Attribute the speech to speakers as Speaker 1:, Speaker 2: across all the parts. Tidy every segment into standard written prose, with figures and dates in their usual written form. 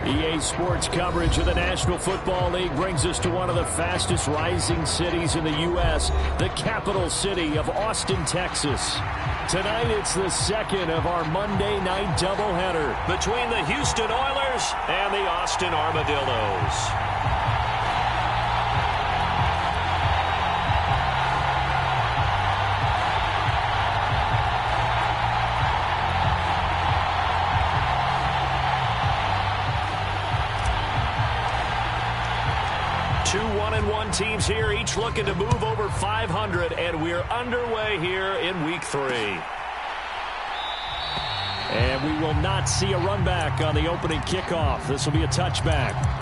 Speaker 1: EA Sports coverage of the National Football League brings us to one of the fastest rising cities in the U.S., the capital city of Austin, Texas. Tonight, it's the second of our Monday night doubleheader between the Houston Oilers and the Austin Armadillos. Two 1-1 teams here, each looking to move over 500, and we're underway here in Week 3. And we will not see a run back on the opening kickoff. This will be a touchback.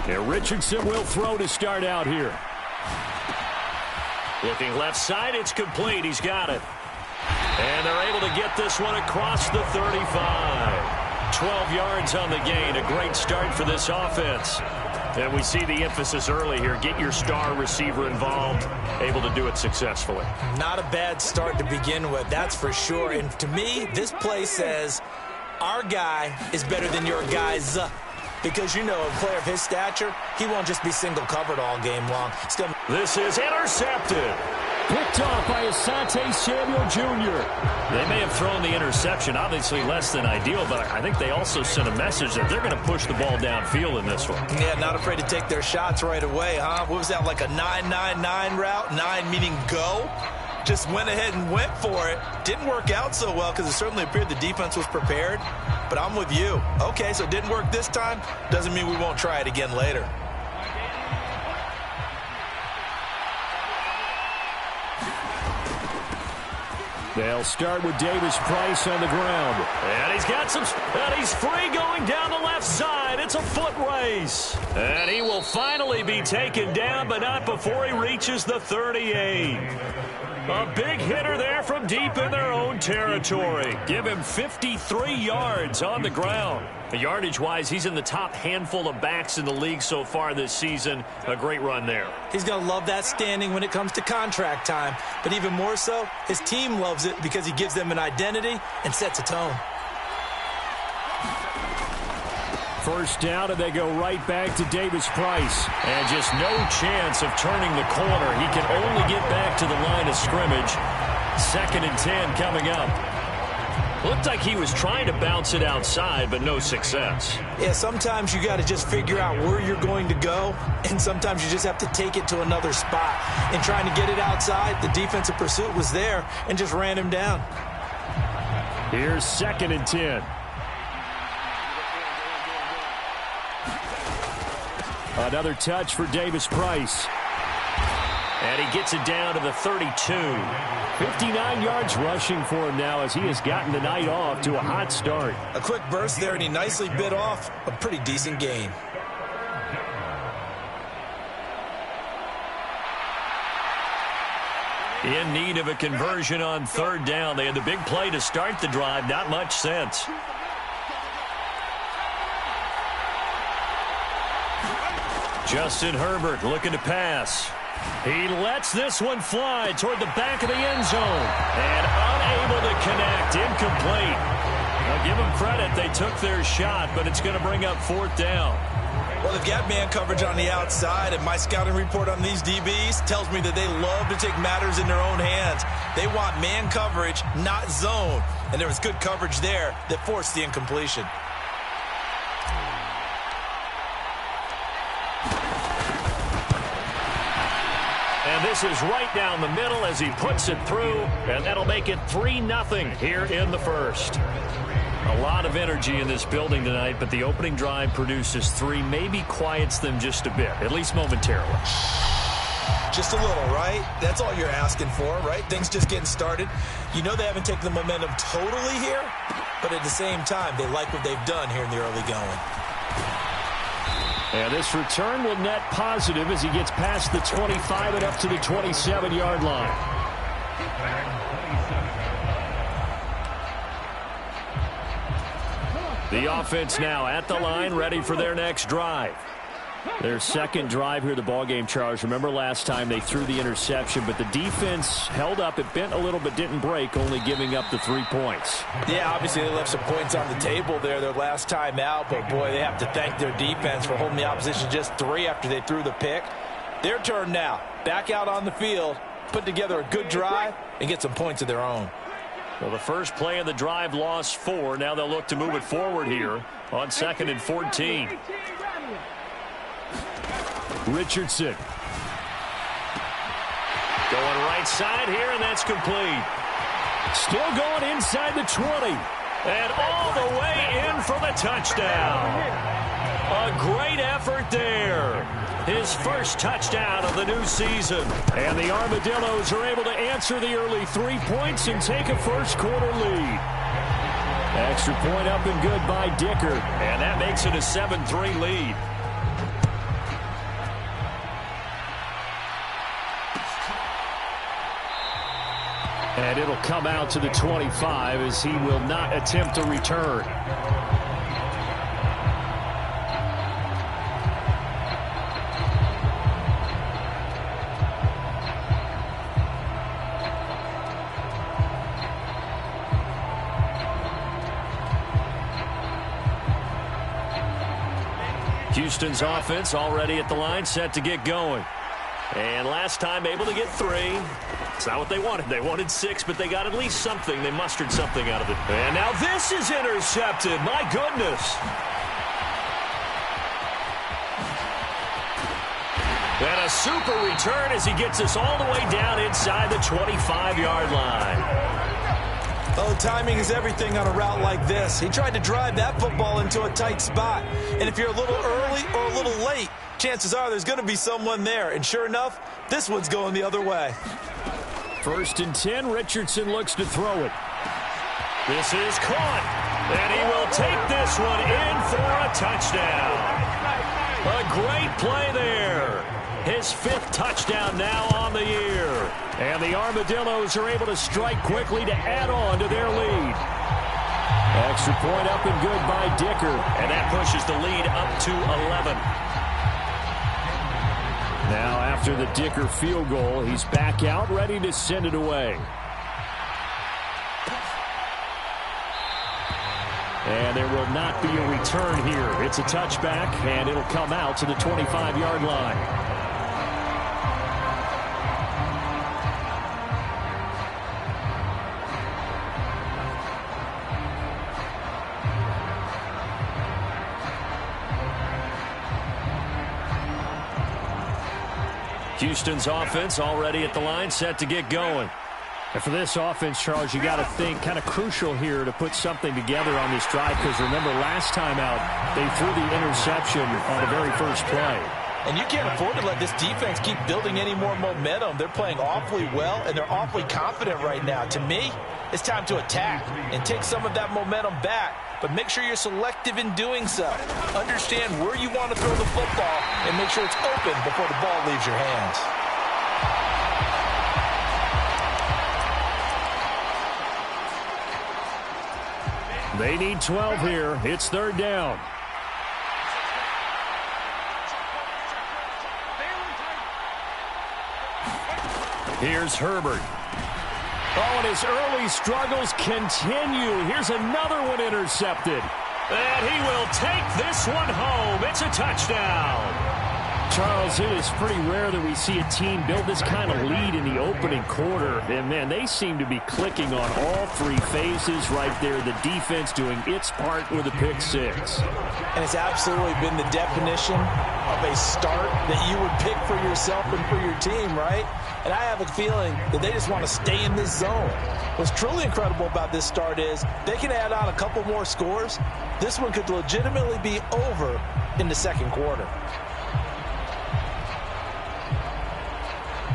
Speaker 1: And Richardson will throw to start out here. Looking left side, it's complete. He's got it. And they're able to get this one across the 35. 12 yards on the gain. A great start for this offense. And we see the emphasis early here. Get your star receiver involved. Able to do it successfully.
Speaker 2: Not a bad start to begin with, that's for sure. And to me, this play says our guy is better than your guy's. Because, you know, a player of his stature, he won't just be single covered all game long.
Speaker 1: This is intercepted. Picked off by Asante Samuel Jr. They may have thrown the interception, obviously less than ideal, but I think they also sent a message that they're going to push the ball downfield in this one.
Speaker 2: Yeah, not afraid to take their shots right away, huh? What was that, like a 9-9-9 route? 9 meaning go? Just went ahead and went for it. Didn't work out so well because it certainly appeared the defense was prepared. But I'm with you. Okay, so it didn't work this time. Doesn't mean we won't try it again later.
Speaker 1: They'll start with Davis Price on the ground. And he's got some, and he's free going down the left side. It's a foot race. And he will finally be taken down, but not before he reaches the 38. A big hitter there from deep in their own territory. Give him 53 yards on the ground. Yardage-wise, he's in the top handful of backs in the league so far this season. A great run there.
Speaker 2: He's going to love that standing when it comes to contract time. But even more so, his team loves it because he gives them an identity and sets a tone.
Speaker 1: First down, and they go right back to Davis Price. And just no chance of turning the corner. He can only get back to the line of scrimmage. 2nd and 10 coming up. Looked like he was trying to bounce it outside, but no success.
Speaker 2: Yeah, sometimes you got to just figure out where you're going to go, and sometimes you just have to take it to another spot. In trying to get it outside, the defensive pursuit was there and just ran him down.
Speaker 1: Here's 2nd and 10. Another touch for Davis Price. And he gets it down to the 32. 59 yards rushing for him now as he has gotten the night off to a hot start.
Speaker 2: A quick burst there, and he nicely bit off a pretty decent gain.
Speaker 1: In need of a conversion on 3rd down. They had the big play to start the drive. Not much sense. Justin Herbert looking to pass. He lets this one fly toward the back of the end zone. And unable to connect. Incomplete. Now give them credit. They took their shot, but it's going to bring up 4th down.
Speaker 2: Well, they've got man coverage on the outside, and my scouting report on these DBs tells me that they love to take matters in their own hands. They want man coverage, not zone. And there was good coverage there that forced the incompletion.
Speaker 1: And this is right down the middle as he puts it through, and that'll make it 3-0 here in the first. A lot of energy in this building tonight, but the opening drive produces 3, maybe quiets them just a bit, at least momentarily.
Speaker 2: Just a little, right? That's all you're asking for, right? Things just getting started. You know they haven't taken the momentum totally here, but at the same time, they like what they've done here in the early going.
Speaker 1: And this return will net positive as he gets past the 25 and up to the 27-yard line. The offense now at the line, ready for their next drive. Their second drive here, the ballgame, Charles. Remember last time they threw the interception, but the defense held up. It bent a little but didn't break, only giving up the 3 points.
Speaker 2: Yeah, obviously they left some points on the table there their last time out, but boy, they have to thank their defense for holding the opposition just 3 after they threw the pick. Their turn now. Back out on the field, put together a good drive, and get some points of their own.
Speaker 1: Well, the first play of the drive lost 4. Now they'll look to move it forward here on 2nd and 14. Richardson. Going right side here, and that's complete. Still going inside the 20. And all the way in for the touchdown. A great effort there. His first touchdown of the new season. And the Armadillos are able to answer the early 3 points and take a first-quarter lead. Extra point up and good by Dicker. And that makes it a 7-3 lead. And it'll come out to the 25 as he will not attempt a return. Houston's offense already at the line, set to get going. And last time able to get 3. It's not what they wanted. They wanted 6, but they got at least something. They mustered something out of it. And now this is intercepted. My goodness. And a super return as he gets us all the way down inside the 25-yard line.
Speaker 2: Oh, timing is everything on a route like this. He tried to drive that football into a tight spot. And if you're a little early or a little late, chances are there's going to be someone there. And sure enough, this one's going the other way.
Speaker 1: 1st and 10, Richardson looks to throw it. This is caught. And he will take this one in for a touchdown. A great play there. His 5th touchdown now on the year. And the Armadillos are able to strike quickly to add on to their lead. Extra point up and good by Dicker. And that pushes the lead up to 11. Now after the Dicker field goal, he's back out ready to send it away. And there will not be a return here. It's a touchback, and it'll come out to the 25-yard line. Houston's offense already at the line, set to get going. And for this offense, Charles, you got to think kind of crucial here to put something together on this drive, because remember last time out, they threw the interception on the very first play.
Speaker 2: And you can't afford to let this defense keep building any more momentum. They're playing awfully well, and they're awfully confident right now. To me, it's time to attack and take some of that momentum back, but make sure you're selective in doing so. Understand where you want to throw the football and make sure it's open before the ball leaves your hands.
Speaker 1: They need 12 here. It's 3rd down. Here's Herbert. Oh, and his early struggles continue. Here's another one intercepted. And he will take this one home. It's a touchdown. Charles, it is pretty rare that we see a team build this kind of lead in the opening quarter. And, man, they seem to be clicking on all 3 phases right there. The defense doing its part with a pick 6.
Speaker 2: And it's absolutely been the definition of a start that you would pick for yourself and for your team, right? And I have a feeling that they just want to stay in this zone. What's truly incredible about this start is they can add on a couple more scores. This one could legitimately be over in the 2nd quarter.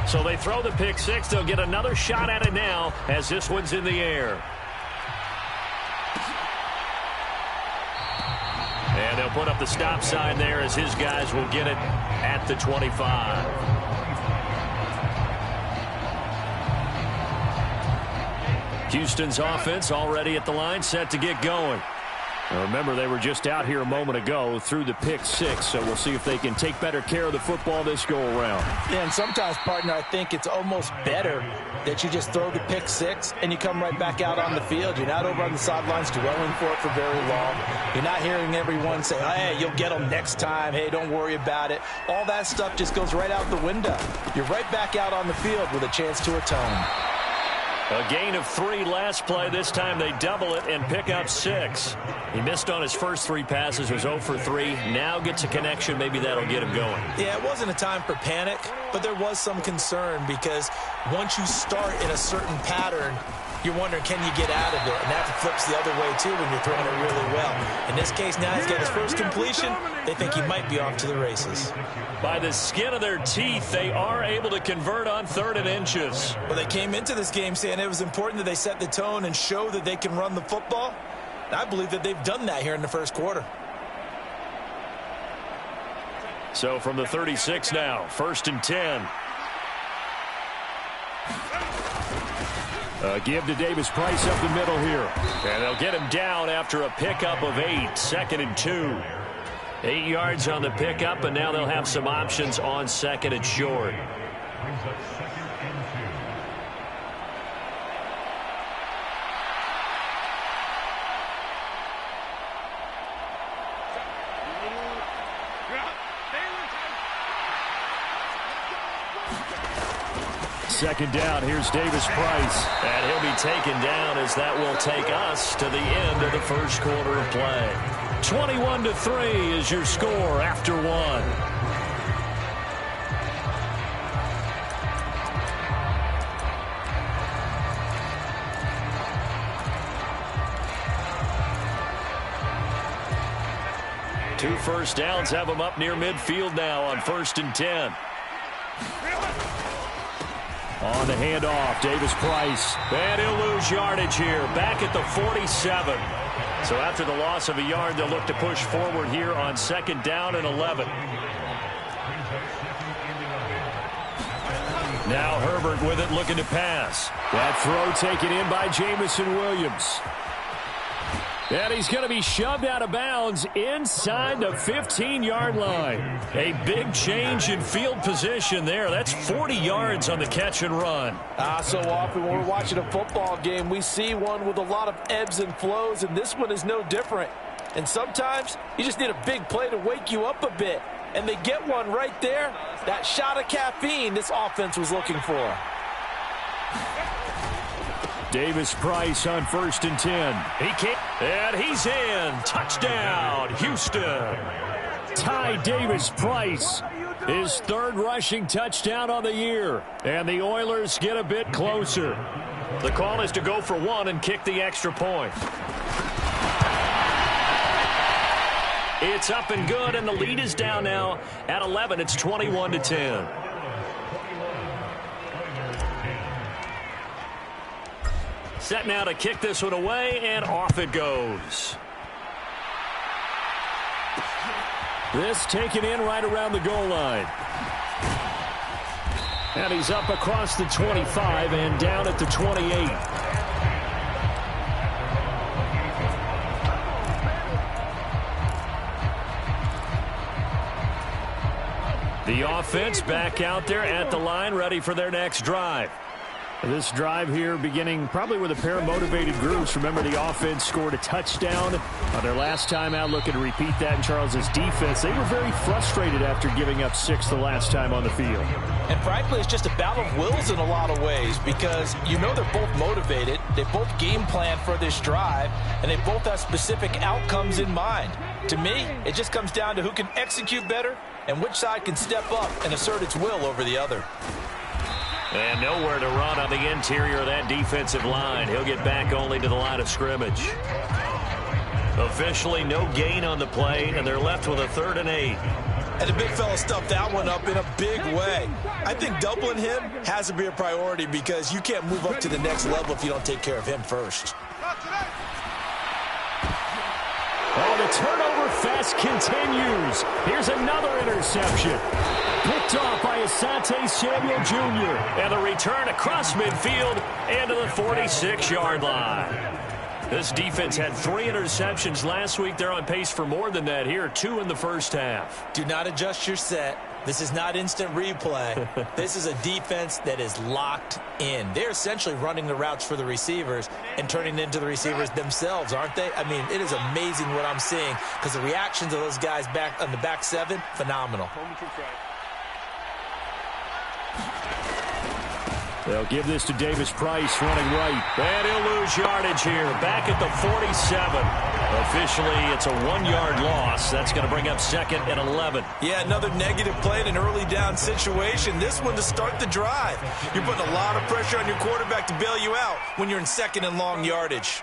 Speaker 1: So they throw the pick six. They'll get another shot at it now as this one's in the air. And they'll put up the stop sign there as his guys will get it at the 25. Houston's offense already at the line, set to get going. Now remember, they were just out here a moment ago through the pick six, so we'll see if they can take better care of the football this go-around.
Speaker 2: Yeah, and sometimes, partner, I think it's almost better that you just throw the pick six and you come right back out on the field. You're not over on the sidelines dwelling for it for very long. You're not hearing everyone say, hey, you'll get them next time. Hey, don't worry about it. All that stuff just goes right out the window. You're right back out on the field with a chance to atone.
Speaker 1: A gain of 3 last play. This time they double it and pick up 6. He missed on his first 3 passes, was 0 for 3. Now gets a connection. Maybe that'll get him going.
Speaker 2: Yeah, it wasn't a time for panic, but there was some concern because once you start in a certain pattern, you're wondering, can you get out of it? And that flips the other way, too, when you're throwing it really well. In this case, now he's got his first completion. They think he might be off to the races.
Speaker 1: By the skin of their teeth, they are able to convert on 3rd and inches.
Speaker 2: Well, they came into this game saying it was important that they set the tone and show that they can run the football. And I believe that they've done that here in the first quarter.
Speaker 1: So from the 36 now, 1st and 10. Give to Davis Price up the middle here. And they'll get him down after a pickup of 8. 2nd and 2. 8 yards on the pickup, and now they'll have some options on 2nd and short. Second down, here's Davis Price. And he'll be taken down as that will take us to the end of the first quarter of play. 21-3 is your score after 1. Two first downs have them up near midfield now on 1st and 10. On the handoff, Davis Price. And he'll lose yardage here, back at the 47. So after the loss of a yard, they'll look to push forward here on 2nd down and 11. Now Herbert with it, looking to pass. That throw taken in by Jamison Williams. And he's going to be shoved out of bounds inside the 15-yard line. A big change in field position there. That's 40 yards on the catch and run.
Speaker 3: So often when we're watching a football game, we see one with a lot of ebbs and flows, and this one is no different. And sometimes you just need a big play to wake you up a bit. And they get one right there. That shot of caffeine this offense was looking for.
Speaker 1: Davis Price on 1st and 10. He can't. And he's in. Touchdown, Houston. Ty Davis Price, his 3rd rushing touchdown on the year. And the Oilers get a bit closer. The call is to go for 1 and kick the extra point. It's up and good, and the lead is down now at 11. It's 21-10. Set now to kick this one away, and off it goes. This taken in right around the goal line. And he's up across the 25 and down at the 28. The offense back out there at the line, ready for their next drive. This drive here beginning probably with a pair of motivated groups. Remember, the offense scored a touchdown on their last time out. Looking to repeat that in Charles's defense. They were very frustrated after giving up 6 the last time on the field.
Speaker 2: And frankly, it's just a battle of wills in a lot of ways because you know they're both motivated. They both game plan for this drive, and they both have specific outcomes in mind. To me, it just comes down to who can execute better and which side can step up and assert its will over the other.
Speaker 1: And nowhere to run on the interior of that defensive line. He'll get back only to the line of scrimmage. Officially no gain on the play, and they're left with a 3rd and 8.
Speaker 2: And the big fella stuffed that one up in a big way. I think doubling him has to be a priority because you can't move up to the next level if you don't take care of him first.
Speaker 1: Oh, the turnover fest continues. Here's another interception. Picked off by Asante Samuel Jr. And the return across midfield and to the 46-yard line. This defense had 3 interceptions last week. They're on pace for more than that here. 2 in the first half.
Speaker 2: Do not adjust your set. This is not instant replay. This is a defense that is locked in. They're essentially running the routes for the receivers and turning into the receivers themselves, aren't they? I mean, it is amazing what I'm seeing because the reactions of those guys back on the back 7, phenomenal.
Speaker 1: They'll give this to Davis Price running right. And he'll lose yardage here. Back at the 47. Officially, it's a 1-yard loss. That's going to bring up 2nd and 11.
Speaker 2: Yeah, another negative play in an early down situation. This one to start the drive. You're putting a lot of pressure on your quarterback to bail you out when you're in 2nd and long yardage.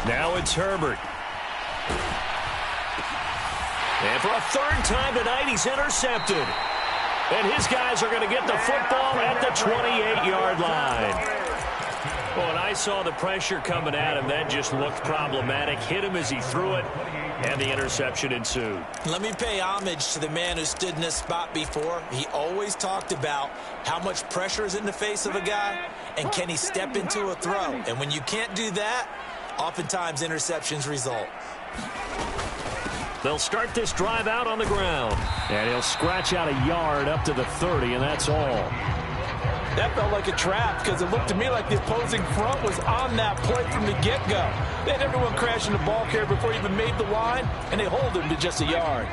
Speaker 1: Now it's Herbert. And for a 3rd time tonight, he's intercepted. And his guys are going to get the football at the 28-yard line. Well, when I saw the pressure coming at him, that just looked problematic. Hit him as he threw it, and the interception ensued.
Speaker 2: Let me pay homage to the man who stood in this spot before. He always talked about how much pressure is in the face of a guy, and can he step into a throw. And when you can't do that, oftentimes interceptions result.
Speaker 1: They'll start this drive out on the ground. And he'll scratch out a yard up to the 30, and that's all.
Speaker 3: That felt like a trap because it looked to me like the opposing front was on that play from the get-go. They had everyone crashing the ball carrier before he even made the line, and they hold him to just a yard.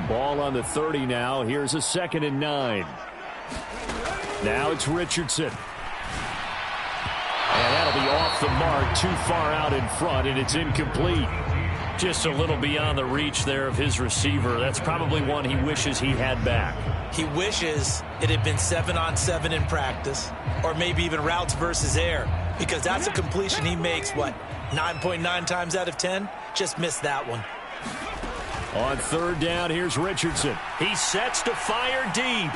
Speaker 1: Ball on the 30 now. Here's a 2nd and 9. Now it's Richardson. And that'll be off the mark, too far out in front, and it's incomplete. Just a little beyond the reach there of his receiver. That's probably one he wishes he had back.
Speaker 2: He wishes it had been 7-on-7 in practice, or maybe even routes versus air, because that's a completion he makes, 9.9 times out of 10? Just missed that one.
Speaker 1: On 3rd down, here's Richardson. He sets to fire deep.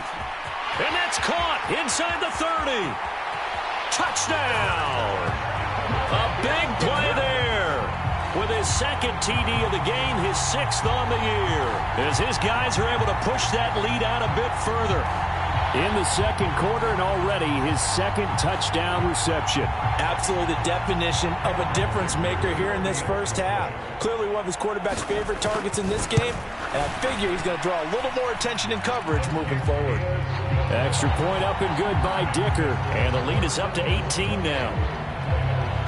Speaker 1: And that's caught inside the 30. Touchdown! A big play there. With his 2nd TD of the game, his 6th on the year. As his guys are able to push that lead out a bit further. In the 2nd quarter, and already his 2nd touchdown reception.
Speaker 3: Absolutely the definition of a difference maker here in this first half. Clearly one of his quarterback's favorite targets in this game, and I figure he's going to draw a little more attention and coverage moving forward.
Speaker 1: Extra point up and good by Dicker, and the lead is up to 18 now.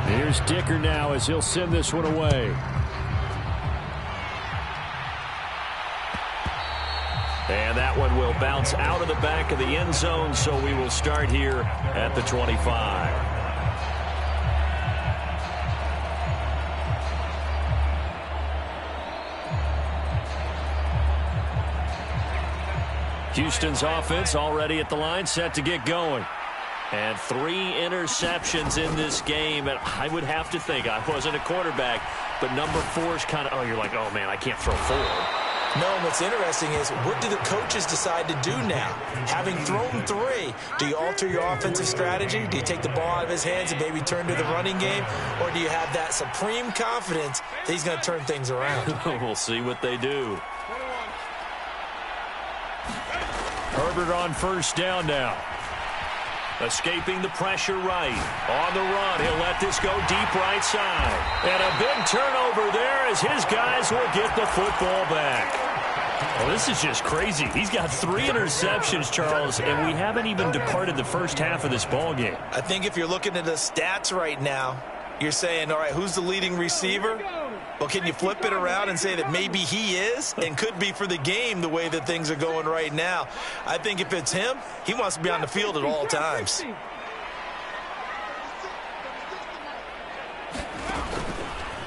Speaker 1: Here's Dicker now as he'll send this one away. And that one will bounce out of the back of the end zone, so we will start here at the 25. Houston's offense already at the line, set to get going. And 3 interceptions in this game. And I would have to think, I wasn't a quarterback, but number 4 is kind of, you're like, oh, man, I can't throw 4.
Speaker 2: No, and what's interesting is, what do the coaches decide to do now? Having thrown 3, do you alter your offensive strategy? Do you take the ball out of his hands and maybe turn to the running game? Or do you have that supreme confidence that he's going to turn things around?
Speaker 1: We'll see what they do. Herbert on 1st down now. Escaping the pressure right. On the run, he'll let this go deep right side. And a big turnover there as his guys will get the football back. Well, this is just crazy. He's got 3 interceptions, Charles, and we haven't even departed the first half of this ball game.
Speaker 2: I think if you're looking at the stats right now, you're saying, all right, who's the leading receiver? Well, can you flip it around and say that maybe he is and could be for the game the way that things are going right now? I think if it's him, he wants to be on the field at all times.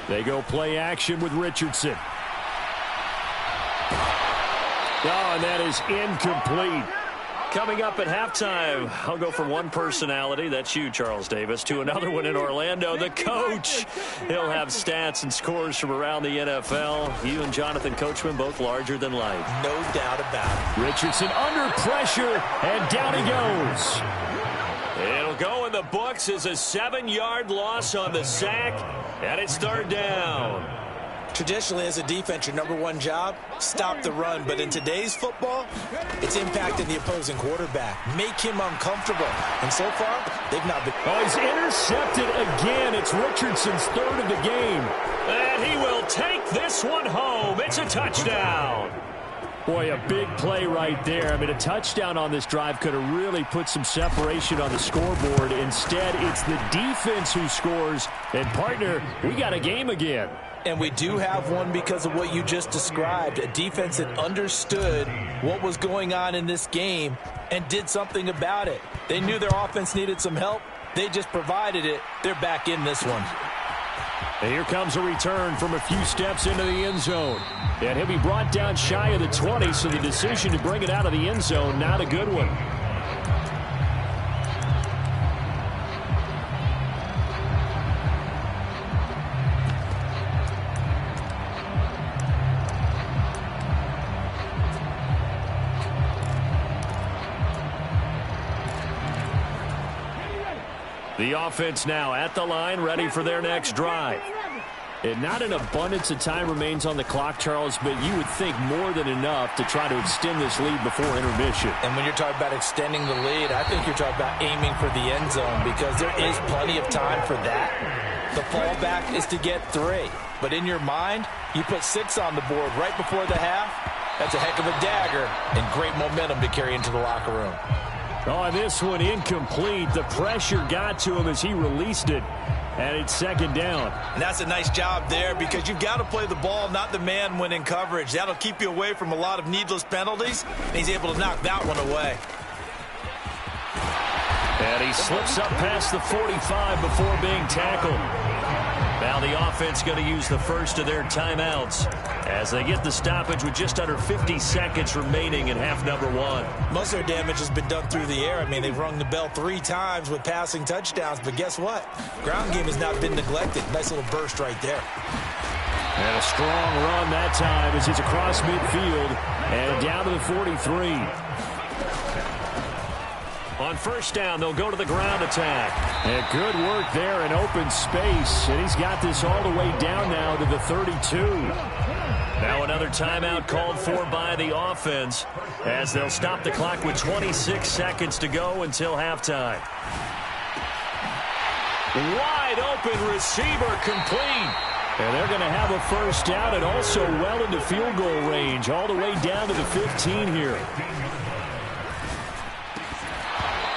Speaker 1: They go play action with Richardson. Oh, and that is incomplete. Coming up at halftime, I'll go from one personality, that's you, Charles Davis, to another one in Orlando, the coach. He'll have stats and scores from around the NFL. You and Jonathan Coachman both larger than life.
Speaker 2: No doubt about it.
Speaker 1: Richardson under pressure, and down he goes. It'll go in the books as a 7-yard loss on the sack, and it's third down.
Speaker 2: Traditionally, as a defense, your number one job, stop the run. But in today's football, it's impacting the opposing quarterback. Make him uncomfortable. And so far, they've not been.
Speaker 1: Oh, he's intercepted again. It's Richardson's third of the game. And he will take this one home. It's a touchdown. Boy, a big play right there. I mean, a touchdown on this drive could have really put some separation on the scoreboard. Instead, it's the defense who scores. And, partner, we got a game again.
Speaker 3: And we do have one because of what you just described. A defense that understood what was going on in this game and did something about it. They knew their offense needed some help. They just provided it. They're back in this one.
Speaker 1: And here comes a return from a few steps into the end zone. And he'll be brought down shy of the 20, so the decision to bring it out of the end zone, not a good one. The offense now at the line, ready for their next drive. And not an abundance of time remains on the clock, Charles, but you would think more than enough to try to extend this lead before intermission.
Speaker 3: And when you're talking about extending the lead, I think you're talking about aiming for the end zone because there is plenty of time for that. The fallback is to get 3. But in your mind, you put 6 on the board right before the half. That's a heck of a dagger and great momentum to carry into the locker room.
Speaker 1: Oh, this one incomplete. The pressure got to him as he released it. And it's second down.
Speaker 2: And that's a nice job there because you've got to play the ball, not the man when in coverage. That'll keep you away from a lot of needless penalties. And he's able to knock that one away.
Speaker 1: And he slips up past the 45 before being tackled. Now the offense going to use the first of their timeouts as they get the stoppage with just under 50 seconds remaining in half number 1.
Speaker 2: Most of their damage has been done through the air. I mean, they've rung the bell 3 times with passing touchdowns, but guess what? Ground game has not been neglected. Nice little burst right there.
Speaker 1: And a strong run that time as he's across midfield and down to the 43. On first down, they'll go to the ground attack. And good work there in open space. And he's got this all the way down now to the 32. Now another timeout called for by the offense as they'll stop the clock with 26 seconds to go until halftime. Wide open receiver complete. And they're going to have a first down and also well into field goal range all the way down to the 15 here.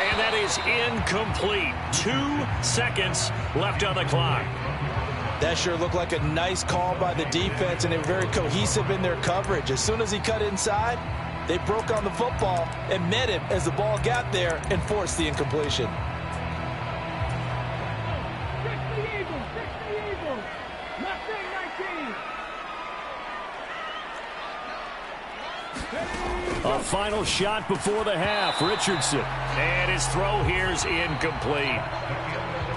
Speaker 1: And that is incomplete. 2 seconds left on the clock.
Speaker 3: That sure looked like a nice call by the defense, and they were very cohesive in their coverage. As soon as he cut inside, they broke on the football and met him as the ball got there and forced the incompletion.
Speaker 1: A final shot before the half. Richardson. And his throw here's incomplete.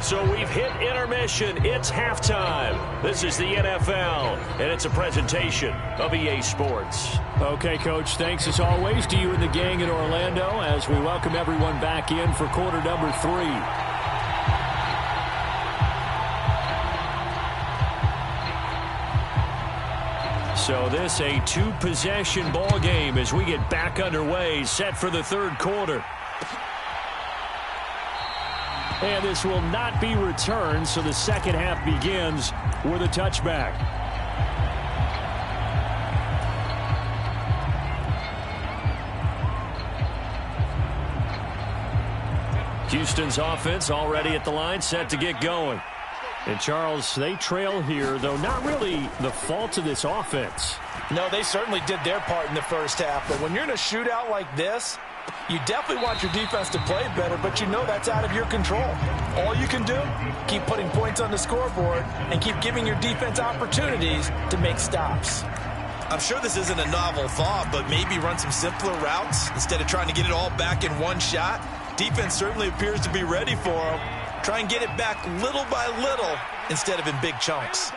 Speaker 1: So we've hit intermission. It's halftime. This is the NFL, and it's a presentation of EA Sports. Okay, Coach, thanks as always to you and the gang in Orlando as we welcome everyone back in for quarter number 3. So this a 2-possession ball game as we get back underway, set for the third quarter. And this will not be returned, so the second half begins with a touchback. Houston's offense already at the line, set to get going. And, Charles, they trail here, though not really the fault of this offense.
Speaker 3: No, they certainly did their part in the first half. But when you're in a shootout like this, you definitely want your defense to play better, but you know that's out of your control. All you can do, keep putting points on the scoreboard and keep giving your defense opportunities to make stops.
Speaker 2: I'm sure this isn't a novel thought, but maybe run some simpler routes instead of trying to get it all back in one shot. Defense certainly appears to be ready for him. Try and get it back little by little instead of in big chunks.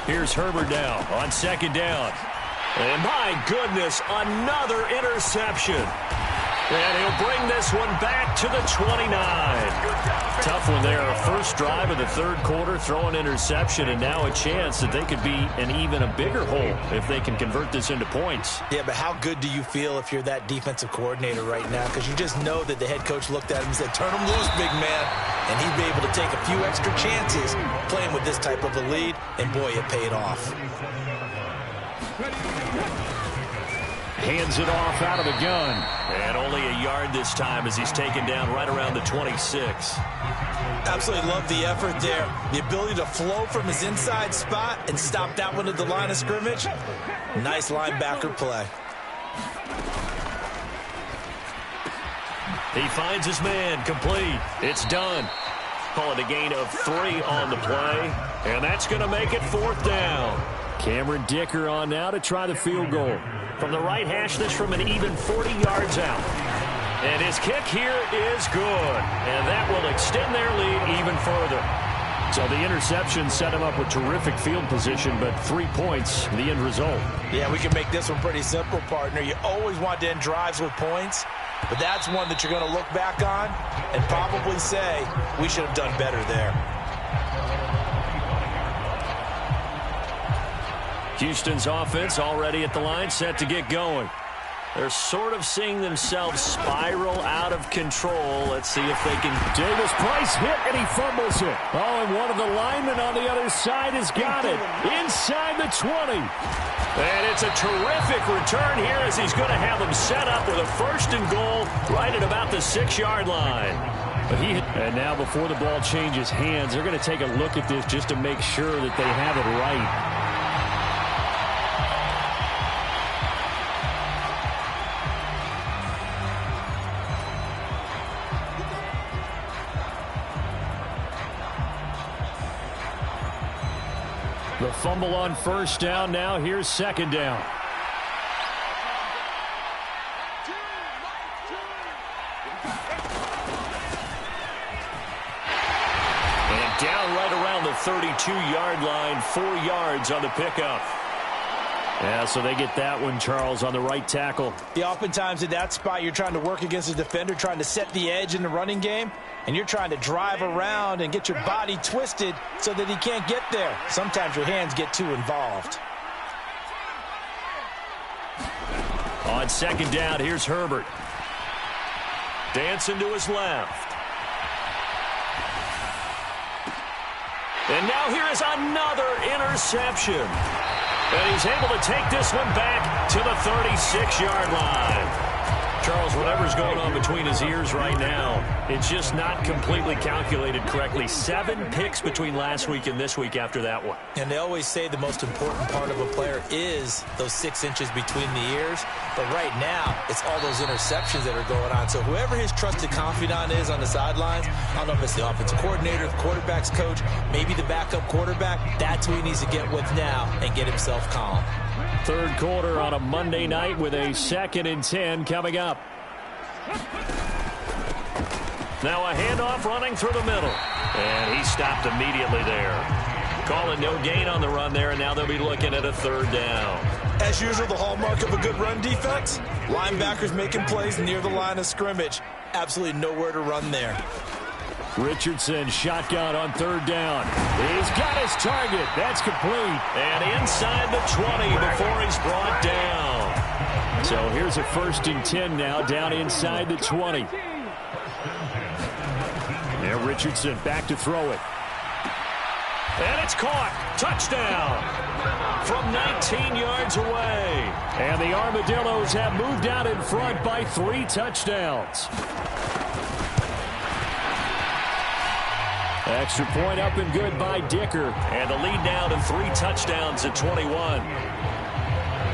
Speaker 1: Here's Herbert now on second down. And my goodness, another interception. And he'll bring this one back to the 29. Tough one there. First drive of the third quarter, throw an interception, and now a chance that they could be in even a bigger hole if they can convert this into points.
Speaker 2: Yeah, but how good do you feel if you're that defensive coordinator right now? Because you just know that the head coach looked at him and said, turn him loose, big man. And he'd be able to take a few extra chances playing with this type of a lead, and boy, it paid off.
Speaker 1: Hands it off out of the gun. And only a yard this time as he's taken down right around the 26.
Speaker 2: Absolutely love the effort there. The ability to flow from his inside spot and stop that one at the line of scrimmage. Nice linebacker play.
Speaker 1: He finds his man, complete. It's done. Call it a gain of 3 on the play. And that's going to make it 4th down. Cameron Dicker on now to try the field goal. From the right hash, this from an even 40 yards out. And his kick here is good. And that will extend their lead even further. So the interception set him up with terrific field position, but 3 points, the end result.
Speaker 2: Yeah, we can make this one pretty simple, partner. You always want to end drives with points, but that's one that you're going to look back on and probably say, we should have done better there.
Speaker 1: Houston's offense already at the line, set to get going. They're sort of seeing themselves spiral out of control. Let's see if they can.
Speaker 4: Davis Price hit, and he fumbles it. Oh, and one of the linemen on the other side has got it. Inside the 20.
Speaker 1: And it's a terrific return here as he's going to have them set up with a 1st and goal right at about the 6-yard line.
Speaker 4: But and now before the ball changes hands, they're going to take a look at this just to make sure that they have it right. The fumble on 1st down. Now here's 2nd down.
Speaker 1: And down right around the 32-yard line, 4 yards on the pickup.
Speaker 4: Yeah, so they get that one, Charles, on the right tackle.
Speaker 3: Yeah, oftentimes in that spot, you're trying to work against a defender, trying to set the edge in the running game, and you're trying to drive around and get your body twisted so that he can't get there. Sometimes your hands get too involved.
Speaker 1: On 2nd down, here's Herbert. Dancing to his left. And now here is another interception. And he's able to take this one back to the 36-yard line. Charles, whatever's going on between his ears right now, it's just not completely calculated correctly. 7 picks between last week and this week after that one.
Speaker 2: And they always say the most important part of a player is those 6 inches between the ears. But right now, it's all those interceptions that are going on. So whoever his trusted confidant is on the sidelines, I don't know if it's the offensive coordinator, the quarterback's coach, maybe the backup quarterback, that's who he needs to get with now and get himself calm.
Speaker 4: 3rd quarter on a Monday night with a 2nd and 10 coming up.
Speaker 1: Now a handoff running through the middle. And he stopped immediately there. Calling no gain on the run there, and now they'll be looking at a 3rd down.
Speaker 2: As usual, the hallmark of a good run defense, linebackers making plays near the line of scrimmage. Absolutely nowhere to run there.
Speaker 4: Richardson shotgun on 3rd down. He's got his target. That's complete.
Speaker 1: And inside the 20 before he's brought down.
Speaker 4: So here's a 1st and 10 now, down inside the 20. Now Richardson back to throw it.
Speaker 1: And it's caught. Touchdown. From 19 yards away.
Speaker 4: And the Armadillos have moved out in front by 3 touchdowns. Extra point up and good by Dicker.
Speaker 1: And the lead now to 3 touchdowns at 21.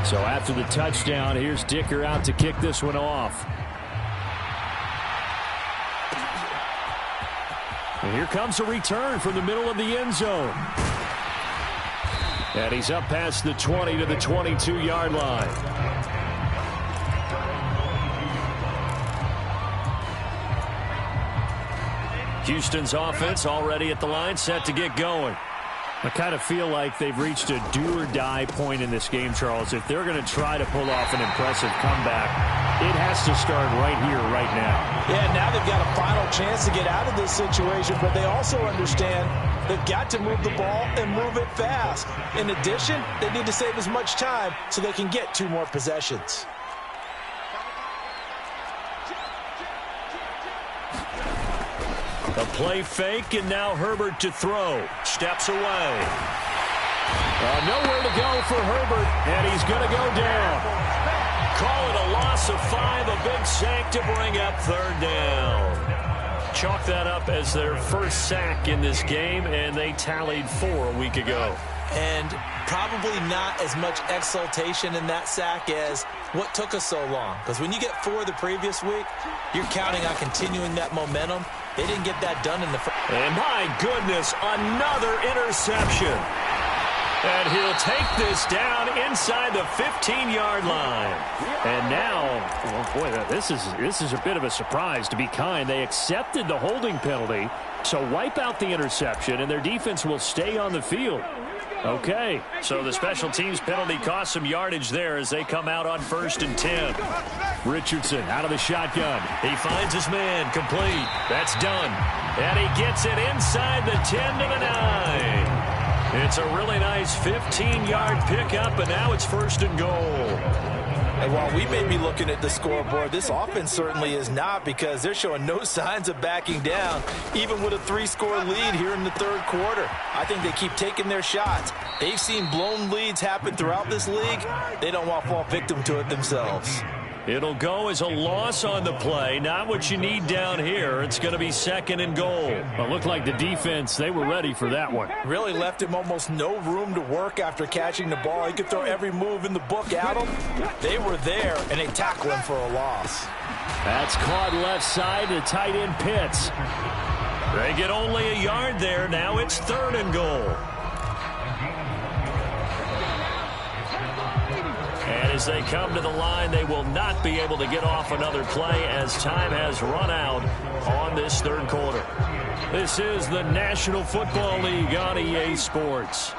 Speaker 4: So after the touchdown, here's Dicker out to kick this one off. And here comes a return from the middle of the end zone. And he's up past the 20 to the 22-yard line. Houston's offense already at the line, set to get going. I kind of feel like they've reached a do-or-die point in this game, Charles. If they're going to try to pull off an impressive comeback, it has to start right here, right now.
Speaker 3: Yeah, now they've got a final chance to get out of this situation, but they also understand they've got to move the ball and move it fast. In addition, they need to save as much time so they can get 2 more possessions.
Speaker 1: A play fake, and now Herbert to throw. Steps away.
Speaker 4: Nowhere to go for Herbert, and he's going to go down.
Speaker 1: Call it a loss of 5, a big sack to bring up 3rd down. Chalk that up as their first sack in this game, and they tallied 4 a week ago.
Speaker 2: And probably not as much exultation in that sack as what took us so long. Because when you get 4 the previous week, you're counting on continuing that momentum. They didn't get that done in the first.
Speaker 1: And my goodness, another interception. And he'll take this down inside the 15-yard line.
Speaker 4: And now, well, boy, this is a bit of a surprise, to be kind. They accepted the holding penalty, so wipe out the interception, and their defense will stay on the field. Okay,
Speaker 1: so the special teams penalty cost some yardage there as they come out on 1st and 10.
Speaker 4: Richardson out of the shotgun.
Speaker 1: He finds his man, complete. That's done. And he gets it inside the 10 to the 9. It's a really nice 15-yard pickup, and now it's 1st and goal.
Speaker 3: And while we may be looking at the scoreboard, this offense certainly is not, because they're showing no signs of backing down, even with a 3-score lead here in the 3rd quarter. I think they keep taking their shots. They've seen blown leads happen throughout this league. They don't want to fall victim to it themselves.
Speaker 1: It'll go as a loss on the play. Not what you need down here. It's going to be 2nd and goal.
Speaker 4: Well, it looked like the defense, they were ready for that one.
Speaker 3: Really left him almost no room to work after catching the ball. He could throw every move in the book at him. They were there, and they tackle him for a loss.
Speaker 4: That's caught left side to tight end Pitts.
Speaker 1: They get only a yard there. Now it's 3rd and goal. And as they come to the line, they will not be able to get off another play as time has run out on this 3rd quarter. This is the National Football League on EA Sports.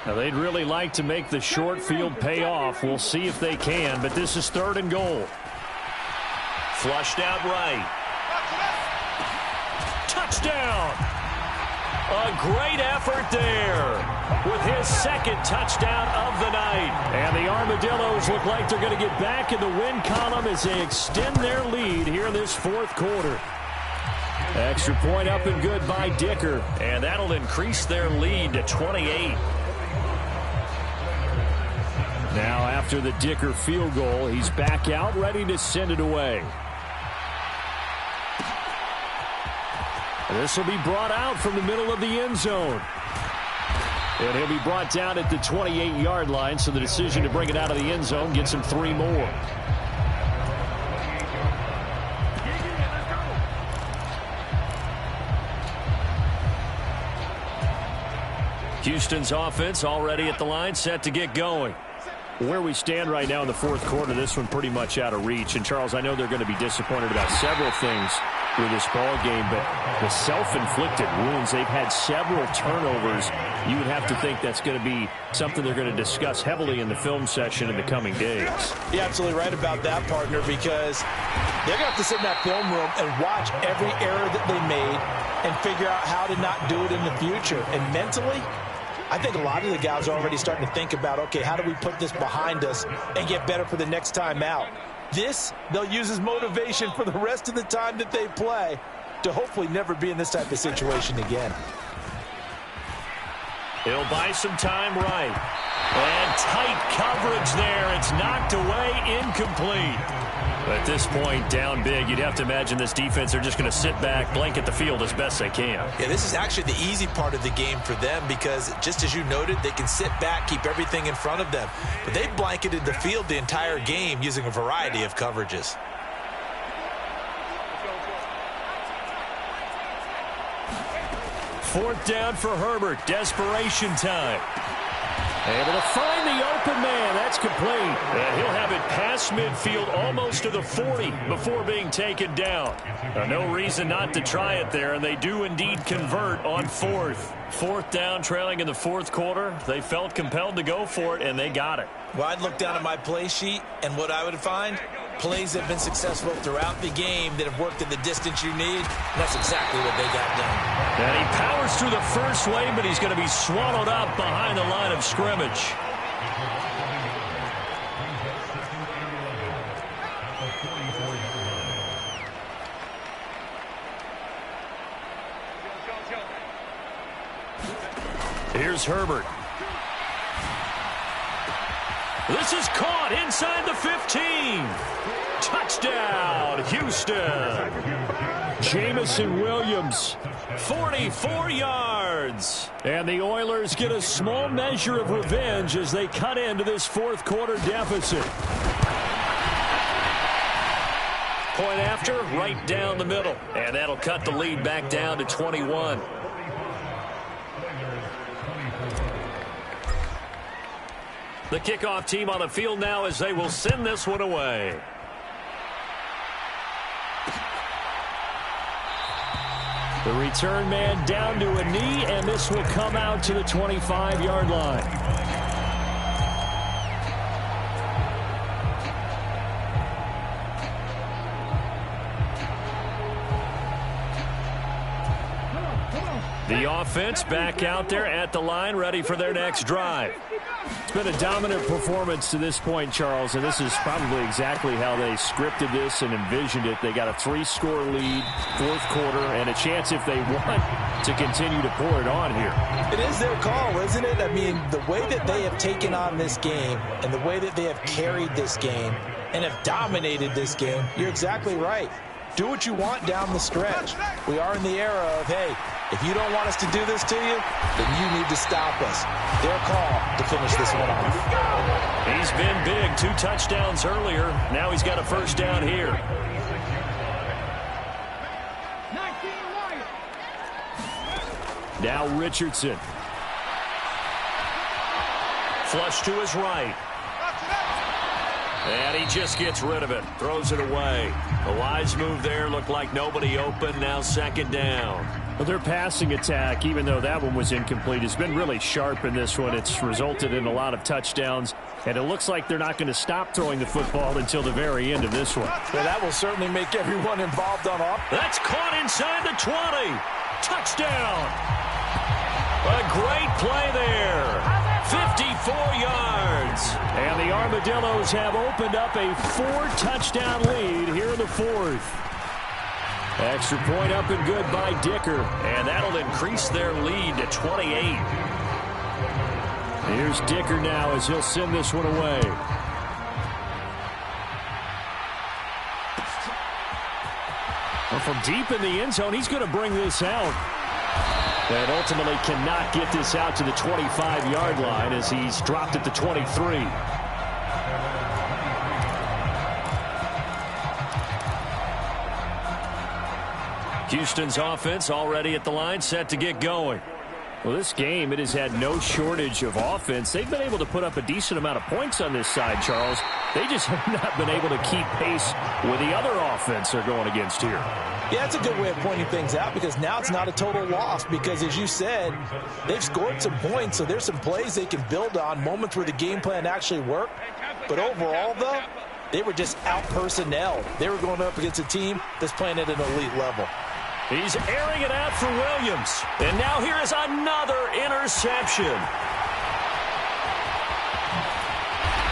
Speaker 4: Now, they'd really like to make the short field pay off. We'll see if they can, but this is 3rd and goal.
Speaker 1: Flushed out right. Touchdown! A great effort there with his 2nd touchdown of the night.
Speaker 4: And the Armadillos look like they're going to get back in the win column as they extend their lead here in this 4th quarter. Extra point up and good by Dicker.
Speaker 1: And that'll increase their lead to 28.
Speaker 4: Now after the Dicker field goal, he's back out ready to send it away. This will be brought out from the middle of the end zone. And he'll be brought down at the 28-yard line, so the decision to bring it out of the end zone gets him 3 more. Houston's offense already at the line, set to get going. Where we stand right now in the 4th quarter, this one pretty much out of reach. And, Charles, I know they're going to be disappointed about several things with this ball game, but the self-inflicted wounds, they've had several turnovers. You would have to think that's going to be something they're going to discuss heavily in the film session in the coming days.
Speaker 3: You're absolutely right about that, partner, because they're going to have to sit in that film room and watch every error that they made and figure out how to not do it in the future. And mentally, I think a lot of the guys are already starting to think about, okay, how do we put this behind us and get better for the next time out? This, they'll use as motivation for the rest of the time that they play to hopefully never be in this type of situation again.
Speaker 1: He'll buy some time right. And tight coverage there. It's knocked away, incomplete. At this point, down big, you'd have to imagine this defense, they're just going to sit back, blanket the field as best they can.
Speaker 2: Yeah, this is actually the easy part of the game for them because, just as you noted, they can sit back, keep everything in front of them. But they've blanketed the field the entire game using a variety of coverages.
Speaker 1: 4th down for Herbert. Desperation time. Able to find the open man. That's complete. And he'll have it past midfield almost to the 40 before being taken down. No reason not to try it there, and they do indeed convert on 4th. 4th down, trailing in the 4th quarter. They felt compelled to go for it, and they got it.
Speaker 2: Well, I'd look down at my play sheet, and what I would find, plays that have been successful throughout the game that have worked at the distance you need. That's exactly what they got done.
Speaker 1: And he powers through the first wave, but he's going to be swallowed up behind the line of scrimmage. Here's Herbert. This is caught inside the 15. Touchdown, Houston.
Speaker 4: Jamison Williams.
Speaker 1: 44 yards.
Speaker 4: And the Oilers get a small measure of revenge as they cut into this 4th quarter deficit.
Speaker 1: Point after, right down the middle. And that'll cut the lead back down to 21. The kickoff team on the field now as they will send this one away.
Speaker 4: The return man down to a knee, and this will come out to the 25-yard line.
Speaker 1: The offense back out there at the line, ready for their next drive.
Speaker 4: It's been a dominant performance to this point, Charles, and this is probably exactly how they scripted this and envisioned it. They got a 3-score lead, 4th quarter, and a chance if they want to continue to pour it on here.
Speaker 3: It is their call, isn't it? I mean, the way that they have taken on this game and the way that they have carried this game and have dominated this game, you're exactly right. Do what you want down the stretch. We are in the era of, hey, if you don't want us to do this to you, then you need to stop us. Their call to finish this one off.
Speaker 1: He's been big. 2 touchdowns earlier. Now he's got a first down here.
Speaker 4: Now Richardson.
Speaker 1: Flush to his right. And he just gets rid of it. Throws it away. A wise move there. Looked like nobody open. Now 2nd down.
Speaker 4: Well, their passing attack, even though that one was incomplete, has been really sharp in this one. It's resulted in a lot of touchdowns, and it looks like they're not going to stop throwing the football until the very end of this one.
Speaker 3: Well, that will certainly make everyone involved on offense.
Speaker 1: That's caught inside the 20. Touchdown. A great play there. 54 yards.
Speaker 4: And the Armadillos have opened up a 4-touchdown lead here in the 4th. Extra point up and good by Dicker.
Speaker 1: And that'll increase their lead to 28.
Speaker 4: Here's Dicker now as he'll send this one away. Well, from deep in the end zone, he's going to bring this out. And ultimately cannot get this out to the 25-yard line as he's dropped at the 23.
Speaker 1: Houston's offense already at the line, set to get going.
Speaker 4: Well, this game, it has had no shortage of offense. They've been able to put up a decent amount of points on this side, Charles. They just have not been able to keep pace with the other offense they're going against here.
Speaker 3: Yeah, that's a good way of pointing things out because now it's not a total loss because, as you said, they've scored some points, so there's some plays they can build on, moments where the game plan actually worked. But overall, though, they were just out-personnelled. They were going up against a team that's playing at an elite level.
Speaker 1: He's airing it out for Williams. And now here is another interception.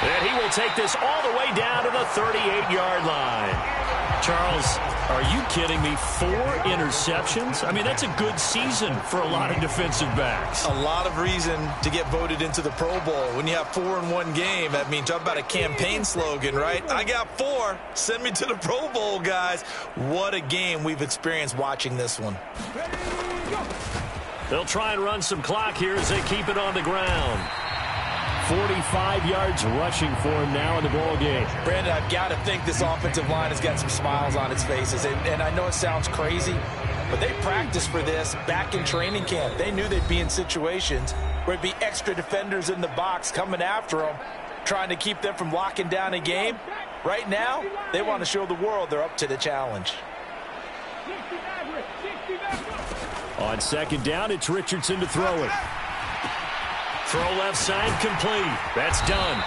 Speaker 1: And he will take this all the way down to the 38-yard line. Charles, are you kidding me? 4 interceptions? I mean, that's a good season for a lot of defensive backs.
Speaker 2: A lot of reason to get voted into the Pro Bowl. When you have 4 in one game, I mean, talk about a campaign slogan, right? I got 4. Send me to the Pro Bowl, guys. What a game we've experienced watching this one.
Speaker 1: They'll try and run some clock here as they keep it on the ground.
Speaker 4: 45 yards rushing for him now in the ball game.
Speaker 3: Brandon, I've got to think this offensive line has got some smiles on its faces. And I know it sounds crazy, But they practiced for this back in training camp. They knew they'd be in situations where it'd be extra defenders in the box coming after them, trying to keep them from locking down a game. Right now, they want to show the world they're up to the challenge.
Speaker 4: On second down, it's Richardson to throw it.
Speaker 1: Throw left side complete. That's done.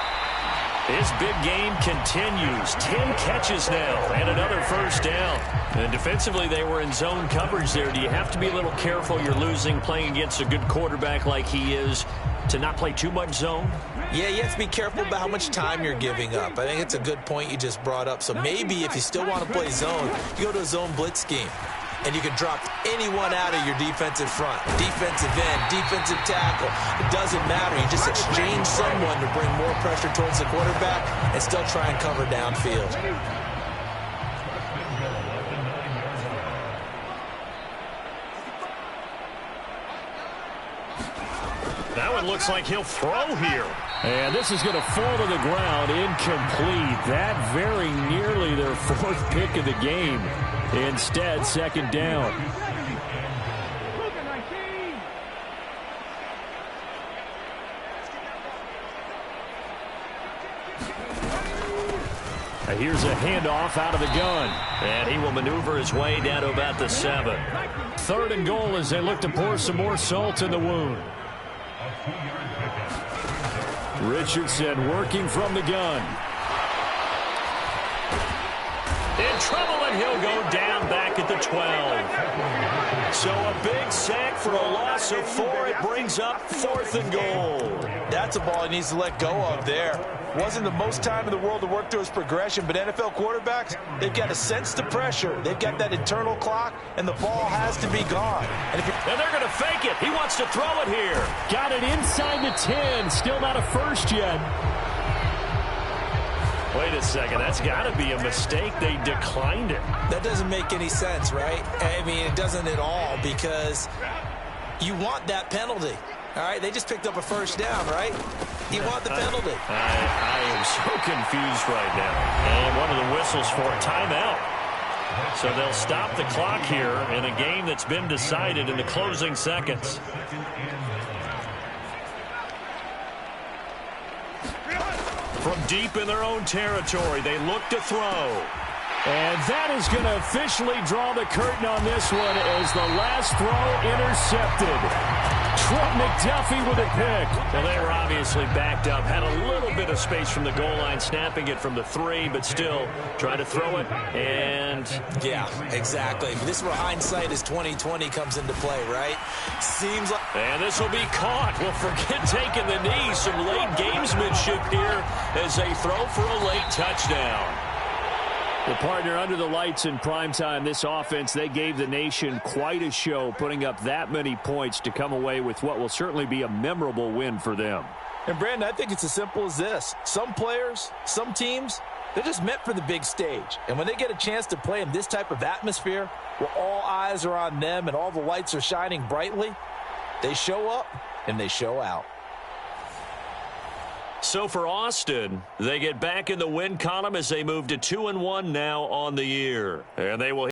Speaker 1: His big game continues. 10 catches now and another first down. And defensively, they were in zone coverage there. Do you have to be a little careful? You're losing playing against a good quarterback like he is to not play too much zone?
Speaker 2: Yeah, you have to be careful about how much time you're giving up. I think it's a good point you just brought up. So maybe if you still want to play zone, you go to a zone blitz scheme. And you can drop anyone out of your defensive front. Defensive end, defensive tackle. It doesn't matter. You just exchange someone to bring more pressure towards the quarterback and still try and cover downfield.
Speaker 1: That one looks like he'll throw here.
Speaker 4: And this is going to fall to the ground, incomplete. That very nearly their fourth pick of the game. Instead, second down. Here's a handoff out of the gun.
Speaker 1: And he will maneuver his way down to about the 7.
Speaker 4: Third and goal as they look to pour some more salt in the wound. Richardson working from the gun.
Speaker 1: In trouble, and he'll go down back at the 12. So a big sack for a loss of 4. It brings up 4th and goal.
Speaker 3: That's a ball he needs to let go of there. Wasn't the most time in the world to work through his progression, but NFL quarterbacks, they've got to sense the pressure. They've got that internal clock, and the ball has to be gone.
Speaker 1: And they're going to fake it. He wants to throw it here.
Speaker 4: Got it inside the 10. Still not a first yet.
Speaker 1: Wait a second. That's got to be a mistake. They declined it.
Speaker 2: That doesn't make any sense, right? I mean, it doesn't at all because you want that penalty. All right, they just picked up a first down, right? You want the penalty.
Speaker 1: I am so confused right now. And one of the whistles for a timeout. So they'll stop the clock here in a game that's been decided in the closing seconds. From deep in their own territory, they look to throw.
Speaker 4: And that is going to officially draw the curtain on this one as the last throw intercepted. Trent McDuffie with a pick.
Speaker 1: Well, they were obviously backed up, had a little bit of space from the goal line, snapping it from the 3, but still trying to throw it, and...
Speaker 2: Yeah, exactly. This is where hindsight is 20/20 comes into play, right? Seems like...
Speaker 1: And this will be caught. Well, forget taking the knee. Some late gamesmanship here as they throw for a late touchdown.
Speaker 4: Well, partner, under the lights in primetime, this offense, they gave the nation quite a show, putting up that many points to come away with what will certainly be a memorable win for them.
Speaker 3: And, Brandon, I think it's as simple as this. Some players, some teams, they're just meant for the big stage. And when they get a chance to play in this type of atmosphere where all eyes are on them and all the lights are shining brightly, they show up and they show out.
Speaker 1: So for Austin, they get back in the win column as they move to 2-1 now on the year. And they will